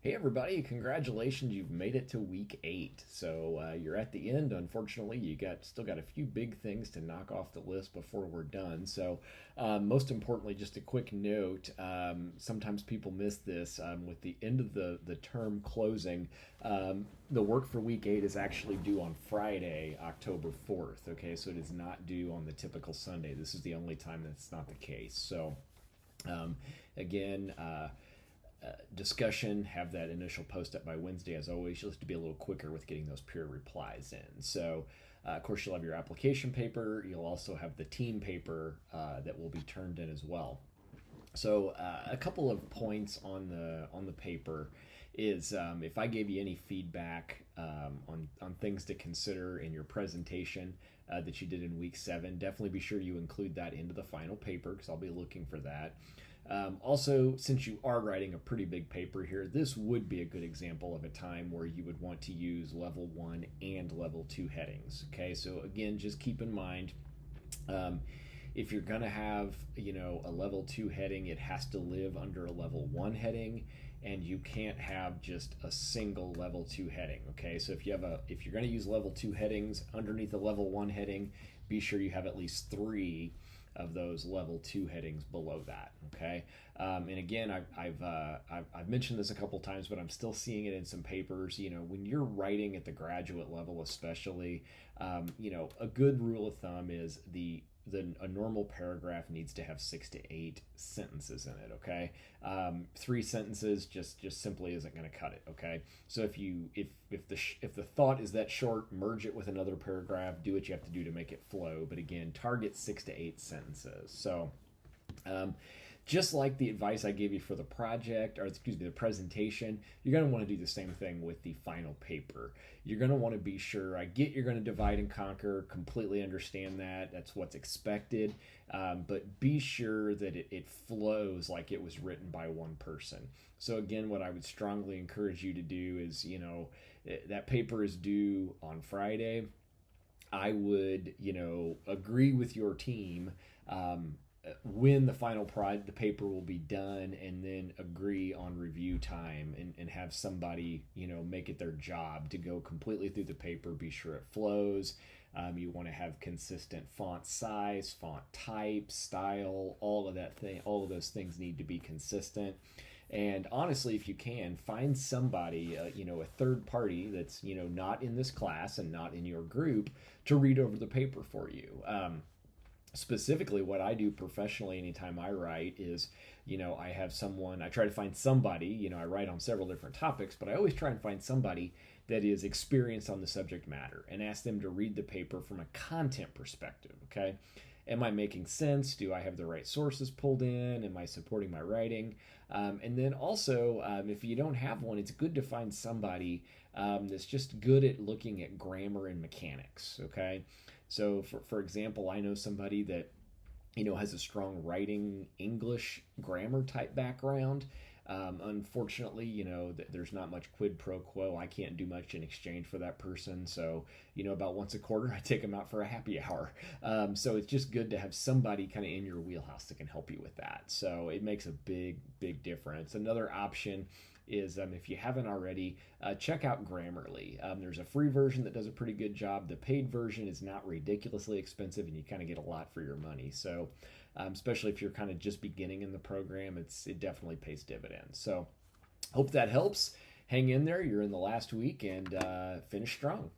Hey everybody, congratulations, you've made it to week 8. So you're at the end. Unfortunately, you still got a few big things to knock off the list before we're done. So most importantly, just a quick note, sometimes people miss this with the end of the term closing. The work for week 8 is actually due on Friday, October 4th. Okay, so it is not due on the typical Sunday. This is the only time that's not the case. So um, again, discussion, have that initial post up by Wednesday as always. You'll have to be a little quicker with getting those peer replies in. So, of course, you'll have your application paper. You'll also have the team paper that will be turned in as well. So, a couple of points on the paper is if I gave you any feedback on things to consider in your presentation that you did in week 7, definitely be sure you include that into the final paper because I'll be looking for that. Also, since you are writing a pretty big paper here, this would be a good example of a time where you would want to use level 1 and level 2 headings. Okay, so again, just keep in mind um, if you're going to have a level 2 heading, it has to live under a level 1 heading, and you can't have just a single level 2 heading. Okay, so if you're going to use level 2 headings underneath the level 1 heading, be sure you have at least 3 of those level 2 headings below that. Okay, and again, I've mentioned this a couple times, but I'm still seeing it in some papers. When you're writing at the graduate level, especially, a good rule of thumb is a normal paragraph needs to have 6 to 8 sentences in it. Okay, 3 sentences just simply isn't going to cut it. Okay, so if the thought is that short, merge it with another paragraph. Do what you have to do to make it flow. But again, target 6 to 8 sentences. So. Um, just like the advice I gave you for the project, or excuse me, the presentation, you're going to want to do the same thing with the final paper. You're going to want to be sure. I get you're going to divide and conquer, completely understand that. That's what's expected. But be sure that it flows like it was written by one person. So, again, what I would strongly encourage you to do is, that paper is due on Friday. I would, agree with your team. When the paper will be done, and then agree on review time, and have somebody make it their job to go completely through the paper, be sure it flows. You want to have consistent font size, font type, style, all of those things need to be consistent. And honestly, if you can find somebody, a third party that's not in this class and not in your group, to read over the paper for you. Specifically, what I do professionally anytime I write is, I try to find somebody. I write on several different topics, but I always try and find somebody that is experienced on the subject matter and ask them to read the paper from a content perspective. Okay, am I making sense? Do I have the right sources pulled in? Am I supporting my writing? And then also, if you don't have one, it's good to find somebody that's just good at looking at grammar and mechanics. Okay, so for example, I know somebody that has a strong writing English grammar type background. Unfortunately, there's not much quid pro quo. I can't do much in exchange for that person. So, about once a quarter, I take them out for a happy hour. So it's just good to have somebody kind of in your wheelhouse that can help you with that. So it makes a big, big difference. Another option is if you haven't already, check out Grammarly. There's a free version that does a pretty good job. The paid version is not ridiculously expensive, and you kind of get a lot for your money. So, especially if you're kind of just beginning in the program, it definitely pays dividends. So, hope that helps. Hang in there. You're in the last week, and finish strong.